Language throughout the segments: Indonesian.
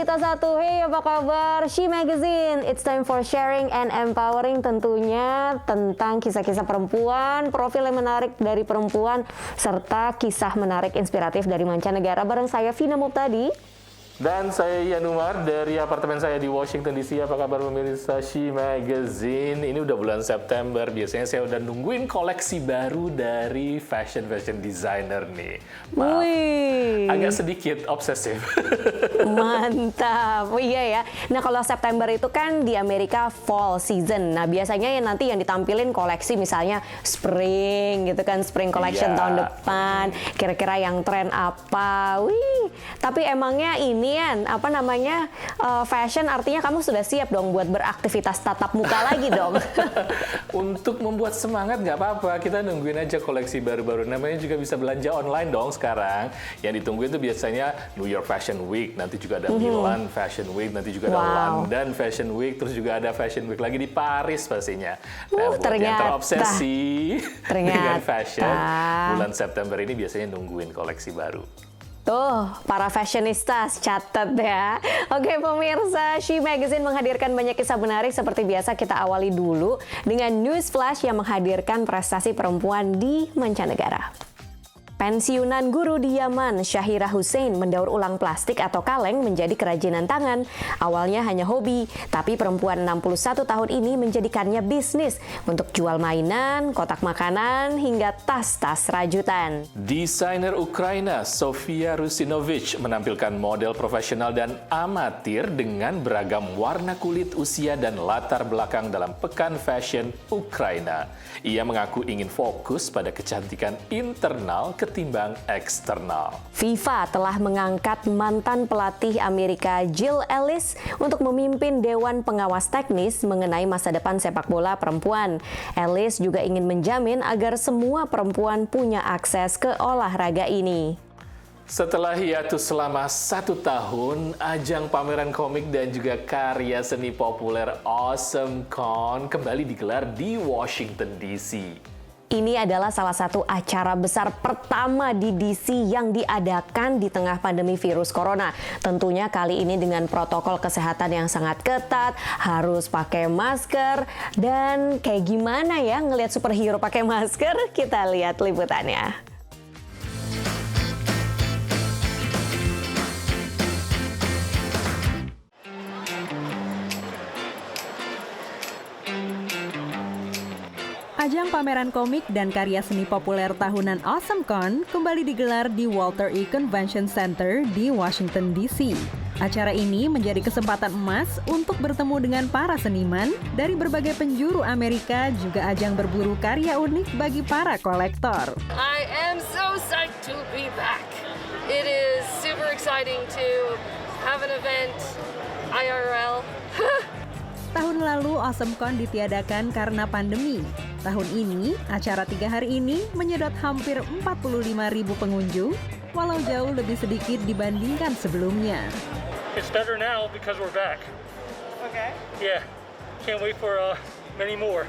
Pelita Satu. Hey, apa kabar? She Magazine. It's time for sharing and empowering, tentunya tentang kisah-kisah perempuan, profil yang menarik dari perempuan, serta kisah menarik inspiratif dari mancanegara. Bareng saya Vina Muptadi. Dan saya Ian Umar dari apartemen saya di Washington DC. Apa kabar pemirsa She Magazine? Ini udah bulan September. Biasanya saya udah nungguin koleksi baru dari fashion designer nih. Maaf, agak sedikit obsesif. Mantap, iya ya. Nah, kalau September itu kan di Amerika fall season. Nah, biasanya nanti yang ditampilin koleksi misalnya spring gitu kan, spring collection tahun depan. Kira-kira yang tren apa? Wih, tapi emangnya ini fashion artinya kamu sudah siap dong buat beraktivitas tatap muka lagi dong. Untuk membuat semangat nggak apa-apa, kita nungguin aja koleksi baru-baru. Namanya juga bisa belanja online dong sekarang. Yang ditungguin itu biasanya New York Fashion Week, nanti juga ada Milan Fashion Week, nanti juga ada London Fashion Week, terus juga ada Fashion Week lagi di Paris pastinya. Nah, buat yang terobsesi dengan fashion, bulan September ini biasanya nungguin koleksi baru. Tuh, para fashionistas, catat ya. Oke pemirsa, She Magazine menghadirkan banyak kisah menarik. Seperti biasa kita awali dulu dengan News Flash yang menghadirkan prestasi perempuan di mancanegara. Pensiunan guru di Yaman, Syahira Hussein, mendaur ulang plastik atau kaleng menjadi kerajinan tangan. Awalnya hanya hobi, tapi perempuan 61 tahun ini menjadikannya bisnis untuk jual mainan, kotak makanan, hingga tas-tas rajutan. Desainer Ukraina Sofia Rusinovich menampilkan model profesional dan amatir dengan beragam warna kulit, usia, dan latar belakang dalam Pekan Fashion Ukraina. Ia mengaku ingin fokus pada kecantikan internal ketimbang eksternal. FIFA telah mengangkat mantan pelatih Amerika Jill Ellis untuk memimpin Dewan Pengawas Teknis mengenai masa depan sepak bola perempuan. Ellis juga ingin menjamin agar semua perempuan punya akses ke olahraga ini. Setelah hiatus selama 1 tahun, ajang pameran komik dan juga karya seni populer AwesomeCon kembali digelar di Washington DC. Ini adalah salah satu acara besar pertama di DC yang diadakan di tengah pandemi virus corona. Tentunya kali ini dengan protokol kesehatan yang sangat ketat, harus pakai masker, dan kayak gimana ya ngelihat superhero pakai masker? Kita lihat liputannya. Ajang pameran komik dan karya seni populer tahunan AwesomeCon kembali digelar di Walter E. Convention Center di Washington, D.C. Acara ini menjadi kesempatan emas untuk bertemu dengan para seniman dari berbagai penjuru Amerika, juga ajang berburu karya unik bagi para kolektor. I am so psyched to be back. It is super exciting to have an event IRL. Tahun lalu AwesomeCon ditiadakan karena pandemi. Tahun ini, acara 3 hari ini menyedot hampir 45.000 pengunjung, walau jauh lebih sedikit dibandingkan sebelumnya. It's better now because we're back. Okay. Yeah, can't wait for many more.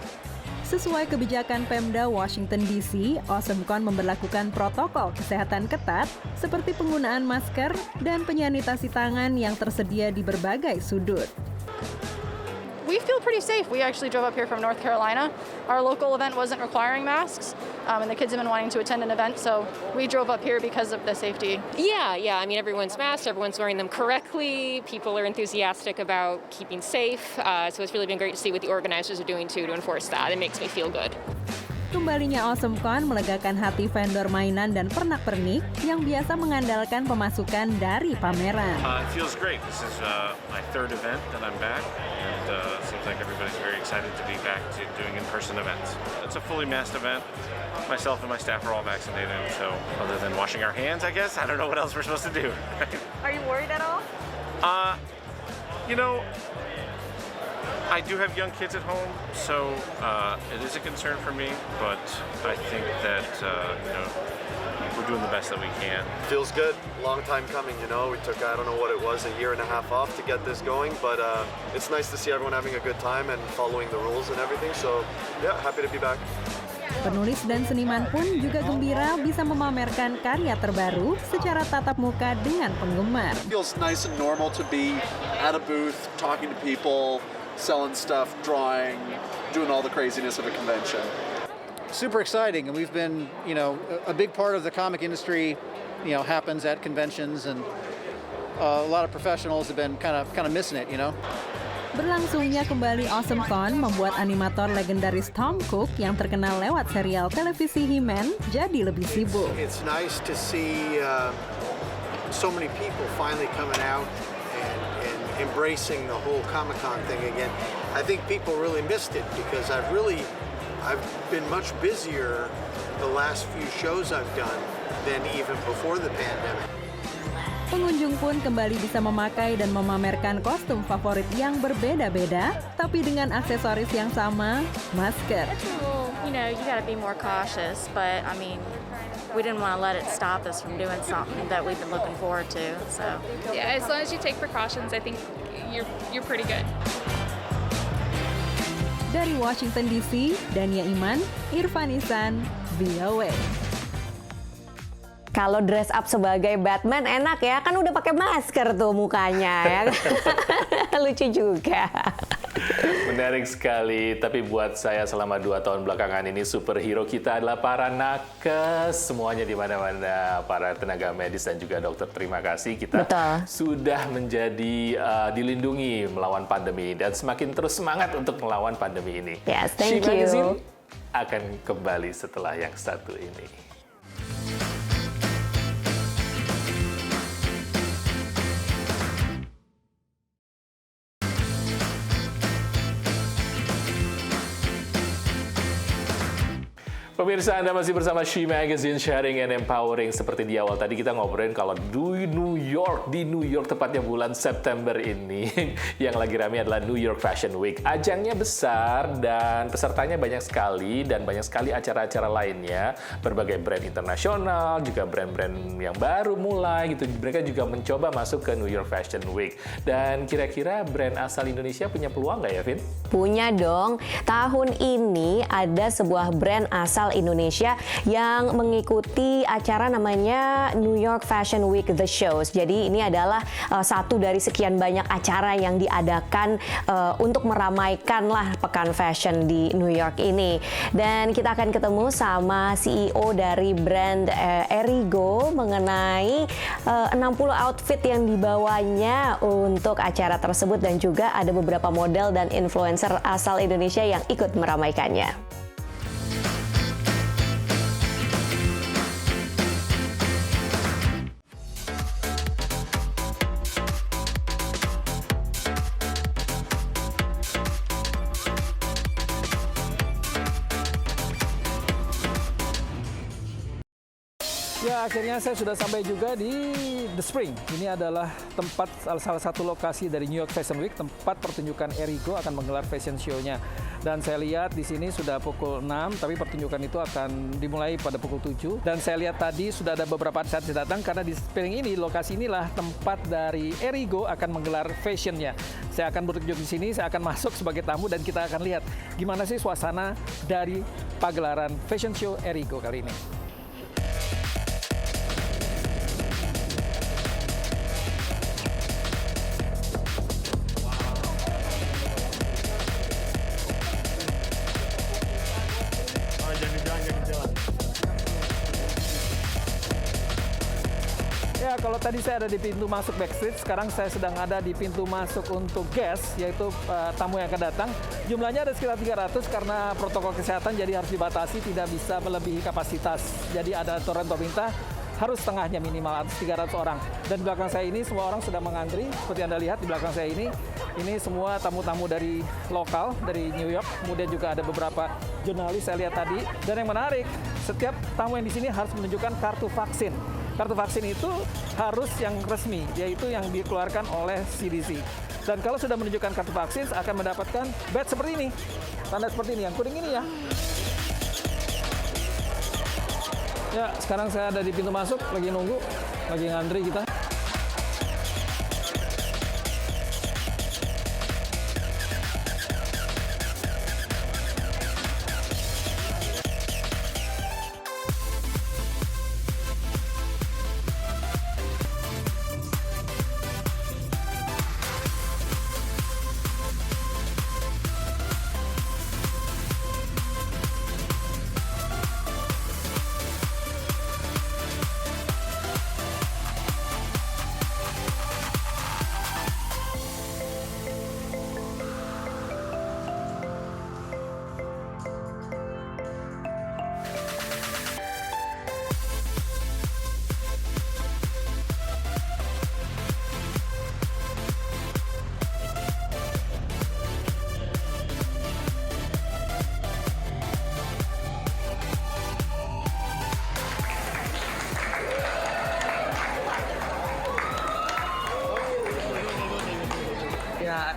Sesuai kebijakan Pemda Washington DC, AwesomeCon memberlakukan protokol kesehatan ketat seperti penggunaan masker dan penyanitasi tangan yang tersedia di berbagai sudut. We feel pretty safe. We actually drove up here from North Carolina. Our local event wasn't requiring masks, and the kids have been wanting to attend an event, so we drove up here because of the safety. Yeah. I mean, everyone's masked, everyone's wearing them correctly. People are enthusiastic about keeping safe, so it's really been great to see what the organizers are doing too to enforce that. It makes me feel good. Kembalinya AwesomeCon melegakan hati vendor mainan dan pernak-pernik yang biasa mengandalkan pemasukan dari pameran. It feels great. This is my 3rd event that I'm back, and it seems like everybody's very excited to be back to doing in-person events. It's a fully masked event. Myself and my staff are all vaccinated, so other than washing our hands, I guess, I don't know what else we're supposed to do. Are you worried at all? You know, I do have young kids at home, so it is a concern for me, but I think that, we're doing the best that we can. Feels good. Long time coming, We took, I don't know what it was, a year and a half off to get this going, but it's nice to see everyone having a good time and following the rules and everything, so yeah, happy to be back. Penulis dan seniman pun juga gembira bisa memamerkan karya terbaru secara tatap muka dengan penggemar. It feels nice and normal to be at a booth, talking to people, selling stuff, drawing, doing all the craziness of a convention. Super exciting, and we've been, a big part of the comic industry, happens at conventions, and a lot of professionals have been kind of missing it, Berlangsungnya kembali AwesomeCon membuat animator legendaris Tom Cook yang terkenal lewat serial televisi He-Man jadi lebih sibuk. It's nice to see so many people finally coming out and embracing the whole Comic-Con thing again. I think people really missed it because I've been much busier the last few shows I've done than even before the pandemic. Pengunjung pun kembali bisa memakai dan memamerkan kostum favorit yang berbeda-beda, tapi dengan aksesoris yang sama, masker. You gotta be more cautious, but I mean, we didn't want to let it stop us from doing something that we've been looking forward to. So yeah, as long as you take precautions, I think you're pretty good. Dari Washington DC, Dania Iman, Irfan Isan, VOA. Kalau dress up sebagai Batman enak ya, kan udah pakai masker tuh mukanya ya. Lucu juga. Menarik sekali, tapi buat saya selama 2 tahun belakangan ini superhero kita adalah para nakes, semuanya di mana-mana, para tenaga medis dan juga dokter. Terima kasih, kita sudah menjadi dilindungi melawan pandemi dan semakin terus semangat untuk melawan pandemi ini. Yes, thank you. Magazine akan kembali setelah yang satu ini. Pemirsa, Anda masih bersama She Magazine, sharing and empowering. Seperti di awal tadi kita ngobrolin kalau di New York tepatnya bulan September ini yang lagi ramai adalah New York Fashion Week. Ajangnya besar dan pesertanya banyak sekali dan banyak sekali acara-acara lainnya. Berbagai brand internasional, juga brand-brand yang baru mulai gitu. Mereka juga mencoba masuk ke New York Fashion Week. Dan kira-kira brand asal Indonesia punya peluang nggak ya, Vin? Punya dong. Tahun ini ada sebuah brand asal Indonesia yang mengikuti acara namanya New York Fashion Week The Shows. Jadi ini adalah satu dari sekian banyak acara yang diadakan untuk meramaikan lah pekan fashion di New York ini. Dan kita akan ketemu sama CEO dari brand Erigo mengenai 60 outfit yang dibawanya untuk acara tersebut dan juga ada beberapa model dan influencer asal Indonesia yang ikut meramaikannya. Ya, akhirnya saya sudah sampai juga di The Spring. Ini adalah tempat salah satu lokasi dari New York Fashion Week, tempat pertunjukan Erigo akan menggelar fashion show-nya. Dan saya lihat di sini sudah pukul 6, tapi pertunjukan itu akan dimulai pada pukul 7. Dan saya lihat tadi sudah ada beberapa artis datang karena di Spring ini, lokasi inilah tempat dari Erigo akan menggelar fashion-nya. Saya akan berkunjung di sini, saya akan masuk sebagai tamu dan kita akan lihat gimana sih suasana dari pagelaran fashion show Erigo kali ini. Ya, kalau tadi saya ada di pintu masuk backstage, sekarang saya sedang ada di pintu masuk untuk guest, yaitu tamu yang akan datang. Jumlahnya ada sekitar 300 karena protokol kesehatan, jadi harus dibatasi, tidak bisa melebihi kapasitas. Jadi ada aturan pemerintah, harus setengahnya minimal 300 orang. Dan di belakang saya ini semua orang sudah mengantri, seperti Anda lihat di belakang saya ini semua tamu-tamu dari lokal, dari New York, kemudian juga ada beberapa jurnalis saya lihat tadi. Dan yang menarik, setiap tamu yang di sini harus menunjukkan kartu vaksin. Kartu vaksin itu harus yang resmi, yaitu yang dikeluarkan oleh CDC. Dan kalau sudah menunjukkan kartu vaksin, akan mendapatkan badge seperti ini. Tanda seperti ini, yang kuning ini ya. Ya, sekarang saya ada di pintu masuk, lagi nunggu, lagi ngantri kita.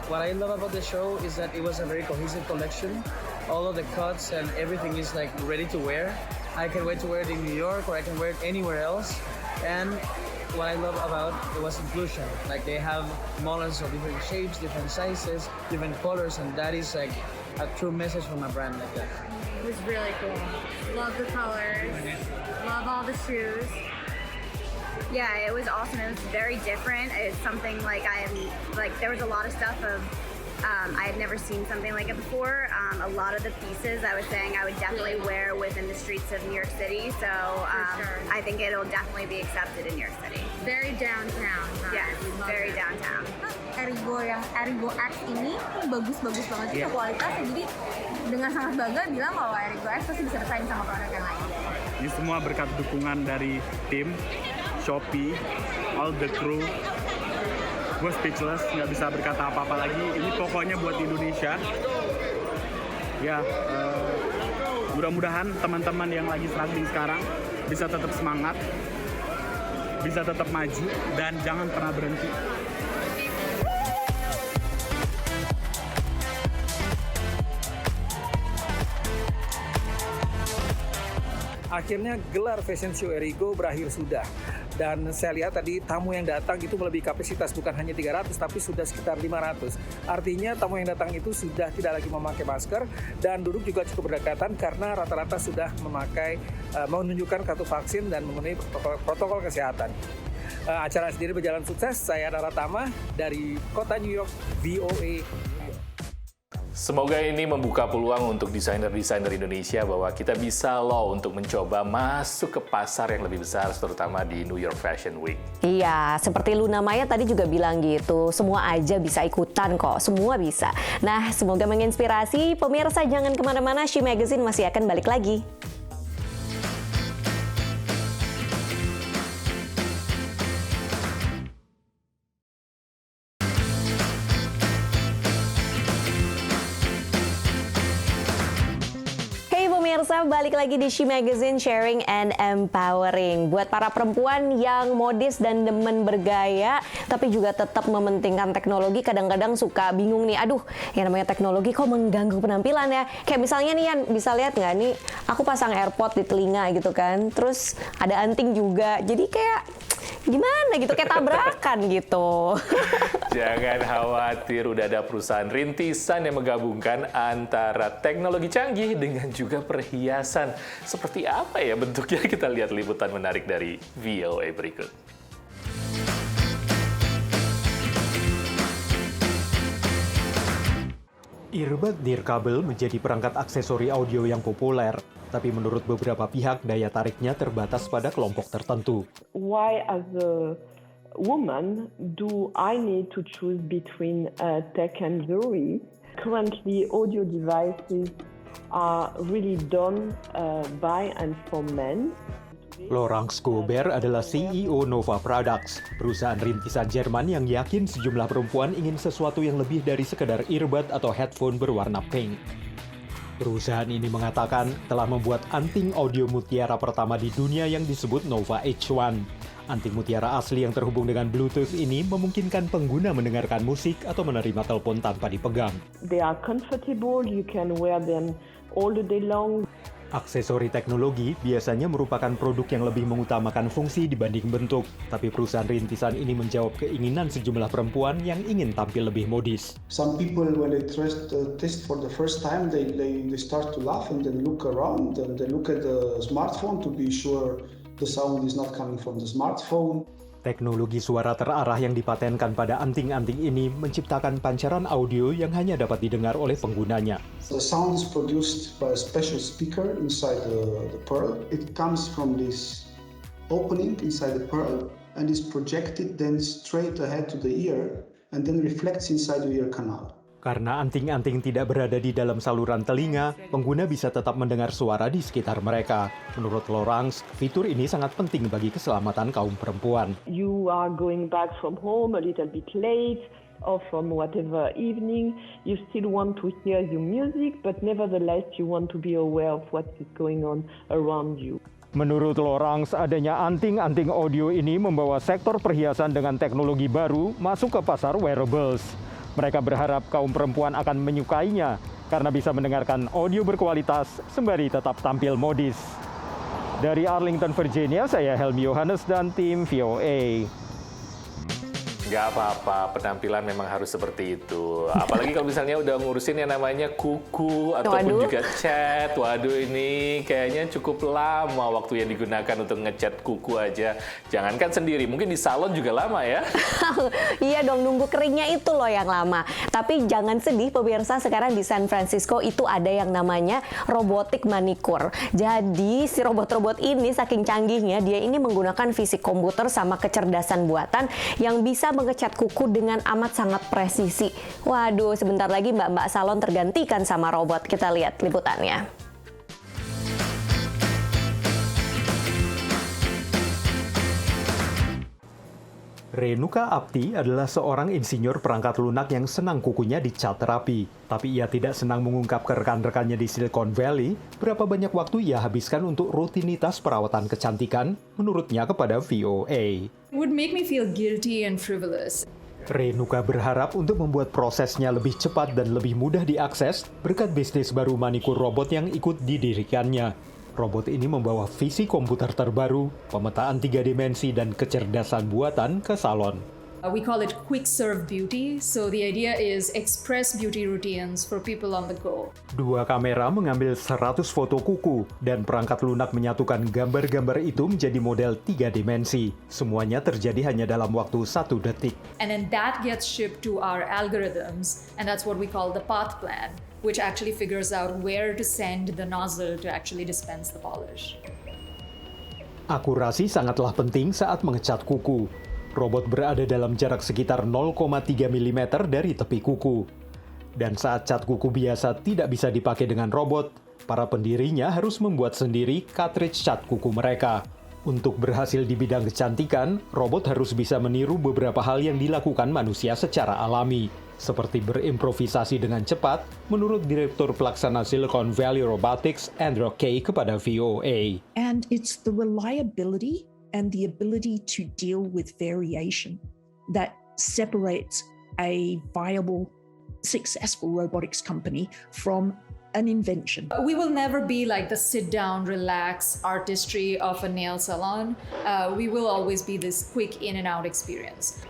What I love about the show is that it was a very cohesive collection. All of the cuts and everything is like ready to wear. I can wait to wear it in New York or I can wear it anywhere else. And what I love about it was inclusion. Like they have models of different shapes, different sizes, different colors, and that is like a true message from a brand like that. It was really cool. Love the colors. Love all the shoes. Yeah, it was awesome. It was very different. It's something like there was a lot of stuff of I had never seen something like it before. A lot of the pieces I was saying I would definitely wear within the streets of New York City. So I think it'll definitely be accepted in New York City. Very downtown. Yes, very downtown. Erigo X ini bagus-bagus banget sih kualitasnya. Jadi dengan sangat bangga bilang kalau Erigo X pasti bisa bersaing sama produk yang lain. Ini semua berkat dukungan dari tim, Shopee, all the crew. Gue speechless, nggak bisa berkata apa-apa lagi. Ini pokoknya buat Indonesia. Ya, mudah-mudahan teman-teman yang lagi struggling sekarang bisa tetap semangat, bisa tetap maju, dan jangan pernah berhenti. Akhirnya gelar Fashion Show Erigo berakhir sudah. Dan saya lihat tadi tamu yang datang itu melebihi kapasitas, bukan hanya 300 tapi sudah sekitar 500. Artinya tamu yang datang itu sudah tidak lagi memakai masker dan duduk juga cukup berdekatan karena rata-rata sudah memakai menunjukkan kartu vaksin dan memenuhi protokol kesehatan. Acara sendiri berjalan sukses. Saya Dara Tama dari Kota New York, VOA. Semoga ini membuka peluang untuk desainer-desainer Indonesia bahwa kita bisa loh untuk mencoba masuk ke pasar yang lebih besar, terutama di New York Fashion Week. Iya, seperti Luna Maya tadi juga bilang gitu, semua aja bisa ikutan kok, semua bisa. Nah, semoga menginspirasi. Pemirsa jangan kemana-mana, She Magazine masih akan balik lagi. Pemirsa, balik lagi di She Magazine, sharing and empowering. Buat para perempuan yang modis dan demen bergaya, tapi juga tetap mementingkan teknologi, kadang-kadang suka bingung nih, aduh, yang namanya teknologi kok mengganggu penampilan ya. Kayak misalnya nih, Yan, bisa lihat nggak nih, aku pasang AirPod di telinga gitu kan, terus ada anting juga, jadi kayak gimana gitu, kayak tabrakan gitu. Jangan khawatir, udah ada perusahaan rintisan yang menggabungkan antara teknologi canggih dengan juga perhiasan. Seperti apa ya bentuknya? Kita lihat liputan menarik dari VOA berikut. Earbud nirkabel menjadi perangkat aksesori audio yang populer, tapi menurut beberapa pihak daya tariknya terbatas pada kelompok tertentu. Why as a woman do I need to choose between tech and jewelry? Currently, audio devices are really done by and for men. Laurence Gobert adalah CEO Nova Products, perusahaan rintisan Jerman yang yakin sejumlah perempuan ingin sesuatu yang lebih dari sekedar earbud atau headphone berwarna pink. Perusahaan ini mengatakan telah membuat anting audio mutiara pertama di dunia yang disebut Nova H1. Anting mutiara asli yang terhubung dengan Bluetooth ini memungkinkan pengguna mendengarkan musik atau menerima telepon tanpa dipegang. They are comfortable, you can wear them all the day long. Aksesori teknologi biasanya merupakan produk yang lebih mengutamakan fungsi dibanding bentuk, tapi perusahaan rintisan ini menjawab keinginan sejumlah perempuan yang ingin tampil lebih modis. Some people when they test for the first time, they start to laugh and then look around and they look at the smartphone to be sure the sound is not coming from the smartphone. Teknologi suara terarah yang dipatenkan pada anting-anting ini menciptakan pancaran audio yang hanya dapat didengar oleh penggunanya. The sound is produced by a special speaker inside the pearl. It comes from this opening inside the pearl and is projected then straight ahead to the ear and then reflects inside the ear canal. Karena anting-anting tidak berada di dalam saluran telinga, pengguna bisa tetap mendengar suara di sekitar mereka. Menurut Laurence, fitur ini sangat penting bagi keselamatan kaum perempuan. You are going back from home a little bit late or from whatever evening, you still want to hear your music, but nevertheless you want to be aware of what is going on around you. Menurut Laurence, adanya anting-anting audio ini membawa sektor perhiasan dengan teknologi baru masuk ke pasar wearables. Mereka berharap kaum perempuan akan menyukainya karena bisa mendengarkan audio berkualitas sembari tetap tampil modis. Dari Arlington, Virginia, saya Helmi Yohanes dan tim VOA. Nggak apa-apa, penampilan memang harus seperti itu. Apalagi kalau misalnya udah ngurusin yang namanya kuku ataupun juga cat. Waduh, ini kayaknya cukup lama waktu yang digunakan untuk ngecat kuku aja. Jangankan sendiri, mungkin di salon juga lama ya. Iya dong, nunggu keringnya itu loh yang lama. Tapi jangan sedih pemirsa, sekarang di San Francisco itu ada yang namanya robotik manikur. Jadi si robot-robot ini saking canggihnya, dia ini menggunakan fisik komputer sama kecerdasan buatan yang bisa mengecat kuku dengan amat sangat presisi. Waduh, sebentar lagi mbak-mbak salon tergantikan sama robot. Kita lihat liputannya. Renuka Apti adalah seorang insinyur perangkat lunak yang senang kukunya dicat rapi. Tapi ia tidak senang mengungkap ke rekan-rekannya di Silicon Valley berapa banyak waktu ia habiskan untuk rutinitas perawatan kecantikan, menurutnya kepada VOA. It would make me feel guilty and frivolous. Renuka berharap untuk membuat prosesnya lebih cepat dan lebih mudah diakses berkat bisnis baru manikur robot yang ikut didirikannya. Robot ini membawa visi komputer terbaru, pemetaan 3 dimensi, dan kecerdasan buatan ke salon. We call it quick serve beauty, so the idea is express beauty routines for people on the go. 2 kamera mengambil 100 foto kuku, dan perangkat lunak menyatukan gambar-gambar itu menjadi model 3 dimensi. Semuanya terjadi hanya dalam waktu 1 detik. And then that gets shipped to our algorithms, and that's what we call the path plan, which actually figures out where to send the nozzle to actually dispense the polish. Akurasi sangatlah penting saat mengecat kuku. Robot berada dalam jarak sekitar 0,3 mm dari tepi kuku. Dan saat cat kuku biasa tidak bisa dipakai dengan robot, para pendirinya harus membuat sendiri cartridge cat kuku mereka. Untuk berhasil di bidang kecantikan, robot harus bisa meniru beberapa hal yang dilakukan manusia secara alami. Seperti berimprovisasi dengan cepat, menurut Direktur Pelaksana Silicon Valley Robotics, Andrew Kay kepada VOA. And it's the reliability and the ability to deal with variation that separates a viable, successful robotics company from an invention. We will never be like the sit-down, relax artistry of a nail salon. We will always be this quick in and out experience.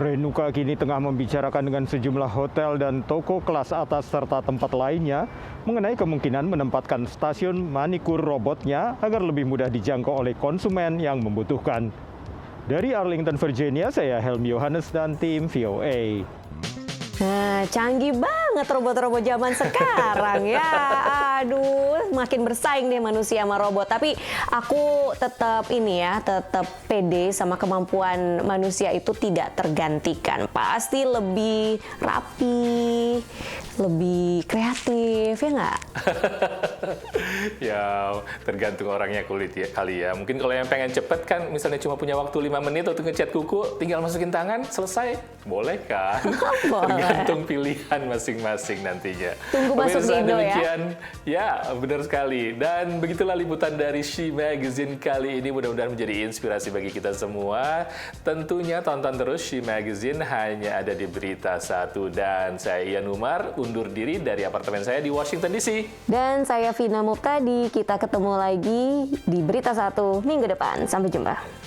Renuka kini tengah membicarakan dengan sejumlah hotel dan toko kelas atas serta tempat lainnya mengenai kemungkinan menempatkan stasiun manikur robotnya agar lebih mudah dijangkau oleh konsumen yang membutuhkan. Dari Arlington, Virginia, saya Helmi Yohanes dan tim VOA. Nah, canggih banget robot-robot zaman sekarang ya. Aduh, makin bersaing deh manusia sama robot. Tapi aku tetap tetap pede sama kemampuan manusia itu tidak tergantikan. Pasti lebih rapi, lebih kreatif, ya nggak? Ya, tergantung orangnya kali ya. Mungkin kalau yang pengen cepet kan, misalnya cuma punya waktu 5 menit untuk ngecat kuku, tinggal masukin tangan, selesai. Boleh kan? Boleh. Tergantung pilihan masing-masing nantinya. Tunggu masuk di Indo ya. Ya, benar sekali. Dan begitulah liputan dari She Magazine kali ini. Mudah-mudahan menjadi inspirasi bagi kita semua. Tentunya tonton terus She Magazine hanya ada di Berita 1. Dan saya Ian Umar, undur diri dari apartemen saya di Washington DC. Dan saya Vina Muftadi. Kita ketemu lagi di Berita 1 minggu depan. Sampai jumpa.